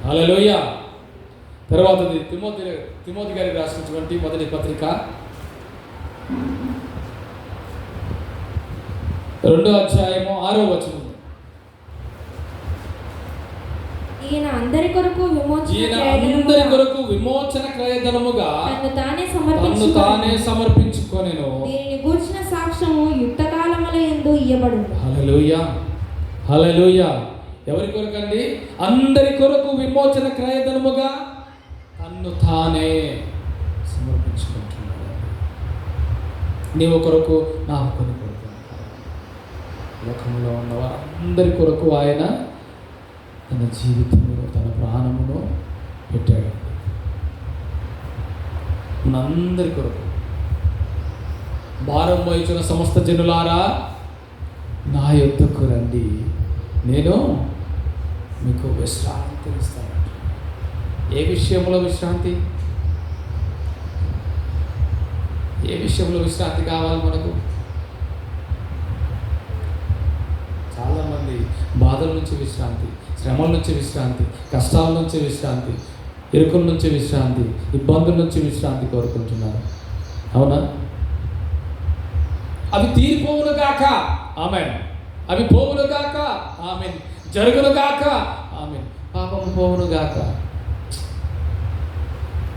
హల్లెలూయా. తర్వాతది తిమోతి గారికి రాసినటువంటి మొదటి పత్రిక 2వ అధ్యాయము 6వ వచనం. ఈయన అందరి కొరకు విమోచన క్రయధనముగా తన్ను తానే సమర్పించుకొనెను. దీనిని గూర్చిన సాక్ష్యము యుక్తకాలముల యందు ఇయ్యబడును. హల్లెలూయా, హల్లెలూయా. ఎవరి కొరకండి? అందరి కొరకు విమోచన క్రయధనముగా తన్ను తానే సమర్పించుకుంటున్నాడు. నీవు కొరకు, నా ఒకరి కొరకు, లోకంలో ఉన్న వారందరి కొరకు ఆయన తన జీవితమును, తన ప్రాణమును పెట్టాడు. మనందరి కొరకు. భారం వహించిన సమస్త జనులారా నా యొద్దకు రండి, నేను మీకు విశ్రాంతి ఇస్తాను. ఏ విషయంలో విశ్రాంతి? ఏ విషయంలో విశ్రాంతి కావాలి మనకు? చాలామంది బాధల నుంచి విశ్రాంతి, శ్రమల నుంచి విశ్రాంతి, కష్టాల నుంచి విశ్రాంతి, ఇరుకుల నుంచి విశ్రాంతి, ఇబ్బందుల నుంచి విశ్రాంతి కోరుకుంటున్నారు. అవునా? అవి తీరిపోవును గాక, ఆమేన్. అవి పోవును గాక, ఆమేన్. జరుగును గాక, ఆమేన్. పాపము పోవును గాక.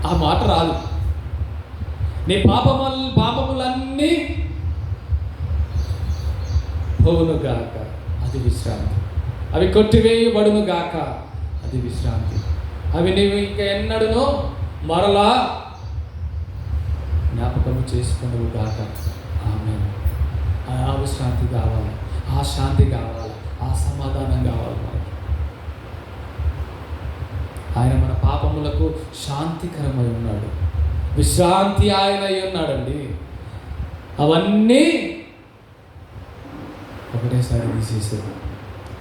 ఆ మాట రాదు. నీ పాపములన్నీ పోవును గాక, అది విశ్రాంతి. అవి కొట్టివేయబడును గాక, అది విశ్రాంతి. అవి నీవు ఇంకా ఎన్నడూనో మరలా జ్ఞాపకము చేసుకునేవు గాక, ఆమేన్. ఆ విశ్రాంతి కావాలి, ఆ శాంతి కావాలి, ఆ సమాధానం కావాలి మనకి. ఆయన మన పాపములకు శాంతికరమై ఉన్నాడు, విశ్రాంతి ఆయన అయి ఉన్నాడండి. అవన్నీ ఒకటేసారి తీసేశాడు,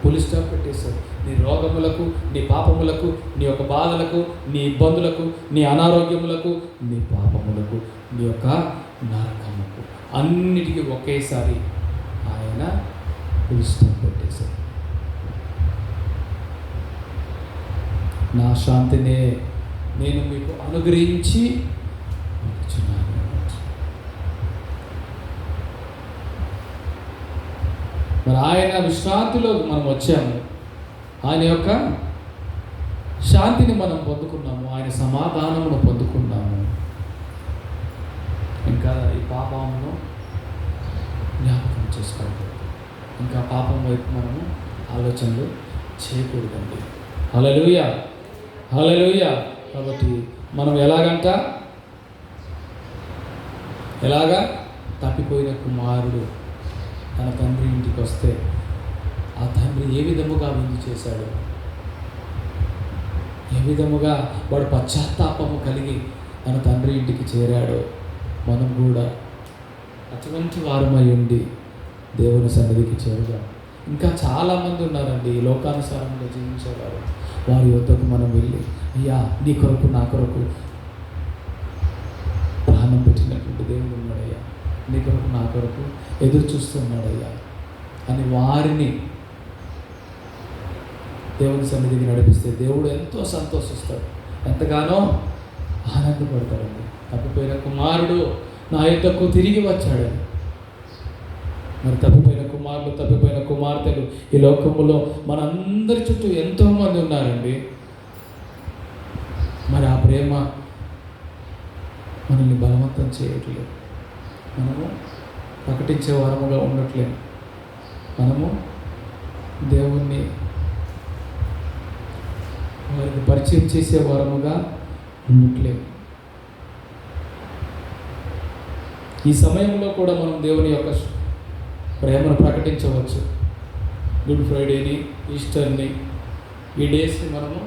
ఫుల్ స్టాప్ పెట్టేశాడు. నీ రోగములకు, నీ పాపములకు, నీ యొక్క బాధలకు, నీ ఇబ్బందులకు, నీ అనారోగ్యములకు, నీ పాపములకు, నీ యొక్క నరకముకు, అన్నిటికీ ఒకేసారి ఆయన ఫుల్ స్టాప్ పెట్టేశాడు. నా శాంతినే నేను మీకు అనుగ్రహించి మరి ఆయన విశ్రాంతిలో మనం వచ్చాము, ఆయన యొక్క శాంతిని మనం పొందుకున్నాము, ఆయన సమాధానమును పొందుకున్నాము. ఇంకా ఈ పాపమును జ్ఞాపకం చేసుకోకూడదు, ఇంకా పాపం వైపు మనము ఆలోచనలు చేయకూడదండి. హల్లెలూయా, హల్లెలూయా. కాబట్టి మనం ఎలాగా తప్పిపోయిన కుమారుడు తన తండ్రి ఇంటికి వస్తే ఆ తండ్రి ఏ విధముగా విందు చేశాడు, ఏ విధముగా వాడు పశ్చాత్తాపము కలిగి తన తండ్రి ఇంటికి చేరాడో మనం కూడా అటువంటి వారమై ఉండి దేవుని సన్నిధికి చేరుదాం. ఇంకా చాలామంది ఉన్నారండి ఈ లోకానుసారంగా జీవించేవారు. వారి వద్దకు మనం వెళ్ళి, అయ్యా నీ కొరకు నా కొరకు ప్రాణం పెట్టినటువంటి దేవుడు ఉన్నాడయ్యా, నీ కొరకు నా కొరకు ఎదురు చూస్తున్నాడయ్యా అని వారిని దేవుని సన్నిధికి నడిపిస్తే దేవుడు ఎంతో సంతోషిస్తాడు, ఎంతగానో ఆనందపడతాడండి. తప్పిపోయిన కుమారుడు నా యొద్దకు తిరిగి వచ్చాడని. మరి తప్పిపోయిన కుమారులు, తప్పిపోయిన కుమార్తెలు ఈ లోకములో మనందరి చుట్టూ ఎంతోమంది ఉన్నారండి. మరి ఆ ప్రేమ మనల్ని బలవంతం చేయట్లేదు, మనము ప్రకటించే వారముగా ఉండట్లేదు, మనము దేవుణ్ణి వారికి పరిచయం చేసే వారముగా ఉండట్లేదు. ఈ సమయంలో కూడా మనం దేవుని యొక్క ప్రేమను ప్రకటించవచ్చు. గుడ్ ఫ్రైడేని, ఈస్టర్ని, ఈ డేస్ని మనము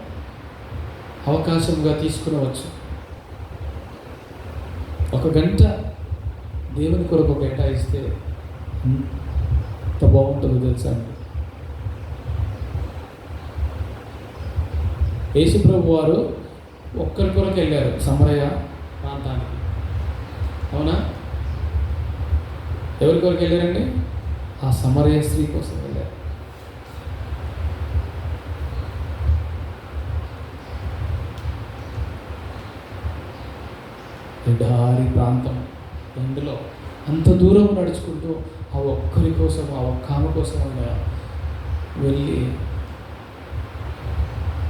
అవకాశంగా తీసుకునవచ్చు. 1 గంట దేవుని కొరకు కేటాయిస్తే ఎంత బాగుంటుందో తెలుసా అండి. యేసు ప్రభు వారు ఒక్కరి కొరకు వెళ్ళారు సమరయ ప్రాంతానికి. అవునా? ఎవరి కొరకు వెళ్ళారండి? ఆ సమరయ స్త్రీ కోసం వెళ్ళారు. ఎడారి ప్రాంతం ఎండలో అంత దూరం నడుచుకుంటూ ఆ ఒక్కరి కోసం, ఆ ఒక్క ఆమె కోసం ఆయన వెళ్ళి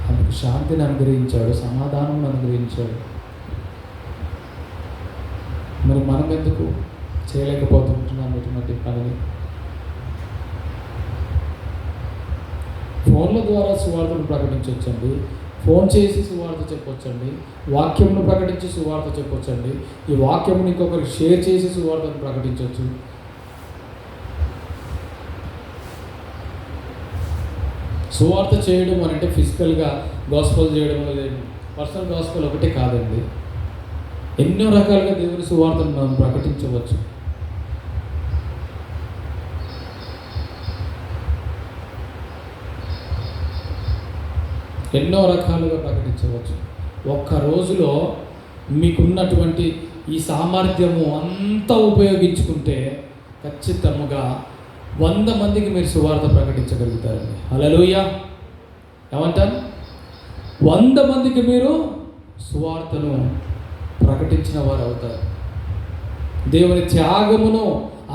ఆమెకు శాంతిని అనుగ్రహించాడు, సమాధానం అనుగ్రహించాడు. మరి మనం ఎందుకు చేయలేకపోతుంటున్నాం ఇటువంటి పనిని? ఫోన్ల ద్వారా సువార్తను ప్రకటించవచ్చండి, ఫోన్ చేసి సువార్త చెప్పొచ్చండి, వాక్యంను ప్రకటించి సువార్త చెప్పొచ్చండి, ఈ వాక్యంని ఇంకొకరికి షేర్ చేసి సువార్తను ప్రకటించవచ్చు. సువార్త చేయడం అని అంటే ఫిజికల్గా గాస్పెల్ చేయడం, పర్సనల్ గాస్పెల్ ఒకటే కాదండి. ఎన్నో రకాలుగా దేవుని సువార్తను మనం ప్రకటించవచ్చు. ఎన్నో రకాలుగా ప్రకటించవచ్చు. ఒక్క రోజులో మీకున్నటువంటి ఈ సామర్థ్యము అంతా ఉపయోగించుకుంటే ఖచ్చితంగా 100 మందికి మీరు సువార్త ప్రకటించగలుగుతారండి. హల్లెలూయా. ఏమంటారు? 100 మందికి మీరు సువార్తను ప్రకటించిన వారు అవుతారు. దేవుని త్యాగమును,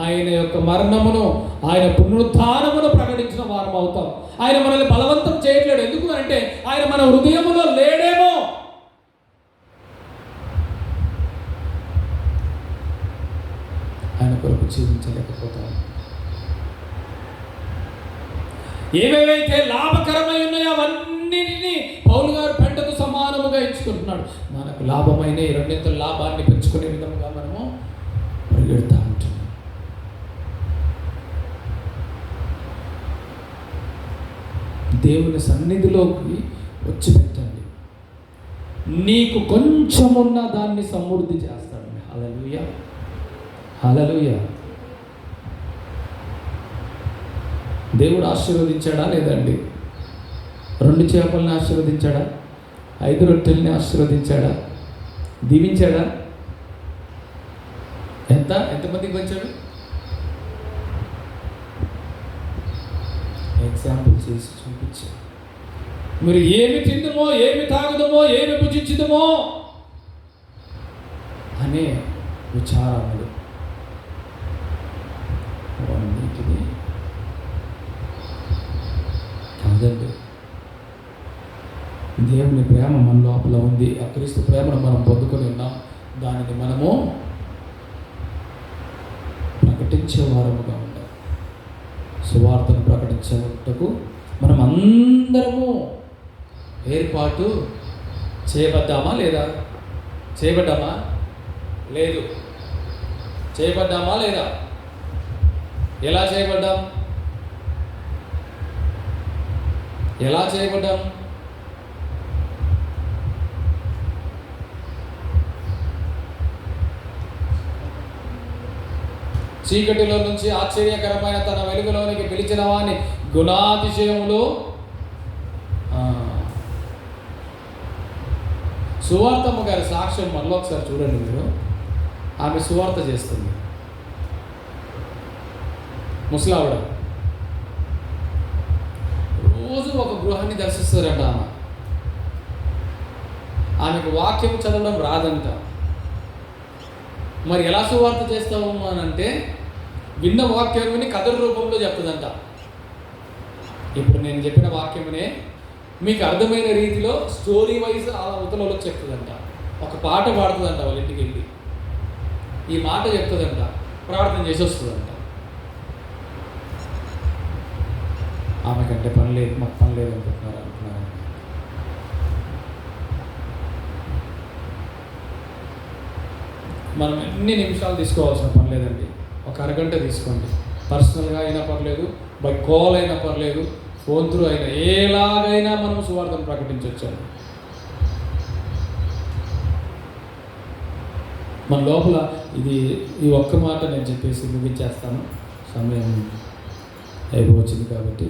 ఆయన యొక్క మరణమును, ఆయన పునరుత్థానమును ప్రకటించిన వారం అవుతాం. ఆయన మనల్ని బలవంతం చేయట్లేడు. ఎందుకు అంటే ఆయన మన హృదయములో లేడేమో. ఆయన కొరకు జీవించలేకపోతాం. ఏవేవైతే లాభకరమై ఉన్నాయో అవన్నిటినీ పౌలు గారు పెంటకు సమానముగా ఎంచుకుంటున్నాడు. మనకు లాభమైన 2 లాభాన్ని పెంచుకునే విధంగా మనము పరిగెడతా ఉంటున్నాం. దేవుని సన్నిధిలోకి వచ్చి పెట్టండి. నీకు కొంచెమున్న దాన్ని సమృద్ధి చేస్తాడు. హల్లెలూయా, హల్లెలూయా. దేవుడు ఆశీర్వదించాడా లేదండి? 2 చేపల్ని ఆశీర్వదించాడా? 5 రొట్టెల్ని ఆశీర్వదించాడా? దీవించాడా? ఎంతమందికి పంచాడు? ఎగ్జాంపుల్ చేసి చూపించాడు. మీరు ఏమి తిందుమో, ఏమి తాగుదమో, ఏమి భుజించుదమో అనే విచారములు అన్నిటినీ కాదండి. దేవుని ప్రేమ మన లోపల ఉంది. ఆ క్రీస్తు ప్రేమను మనం పొందుకొని ఉన్నాం. దానిని మనము ప్రకటించే వారముగా ఉంటాం. సువార్తను ప్రకటించేటకు మనం అందరము ఏర్పాటు చేయబడ్డామా లేదా? చేయబడ్డామా? లేదు. చేయబడ్డామా లేదా? ఎలా చేయబడ్డాం? ఎలా చేయబడ్డాం? చీకటిలో నుంచి ఆశ్చర్యకరమైన తన వెలుగులోనికి పిలిచిన వాని గుణాతిశయములు. సువార్తమ్మ గారి సాక్ష్యం మనలో ఒకసారి చూడండి మీరు. ఆమె సువార్త చేస్తుంది. ముసలావిడ రోజు ఒక గృహాన్ని దర్శిస్తారంట. ఆమెకు వాక్యం చదవడం రాదంట. మరి ఎలా సువార్త చేస్తాము అని అంటే విన్న వాక్యాన్ని కథల రూపంలో చెప్తుందంట. ఇప్పుడు నేను చెప్పిన వాక్యమునే మీకు అర్థమైన రీతిలో స్టోరీ వైజ్ ఆ అవతలలోకి చెప్తుందంట. ఒక పాట పాడుతుందంట. వాళ్ళ ఇంటికి వెళ్ళి ఈ మాట చెప్తుందంట. ప్రార్థన చేసి వస్తుందంట. ఆమెకంటే పని లేదు, మాకు పని లేదు అనుకుంటున్నారు. మనం ఎన్ని నిమిషాలు తీసుకోవాల్సిన పని లేదండి. ఒక అరగంట తీసుకోండి. పర్సనల్గా అయినా పర్లేదు, బై కాల్ అయినా పర్లేదు, ఫోన్ త్రూ అయినా, ఎలాగైనా మనం సువార్తను ప్రకటించవచ్చు. మన లోపల ఈ ఒక్క మాట నేను చెప్పేసి ముగించేస్తాను. సమయం అయిపోవచ్చింది కాబట్టి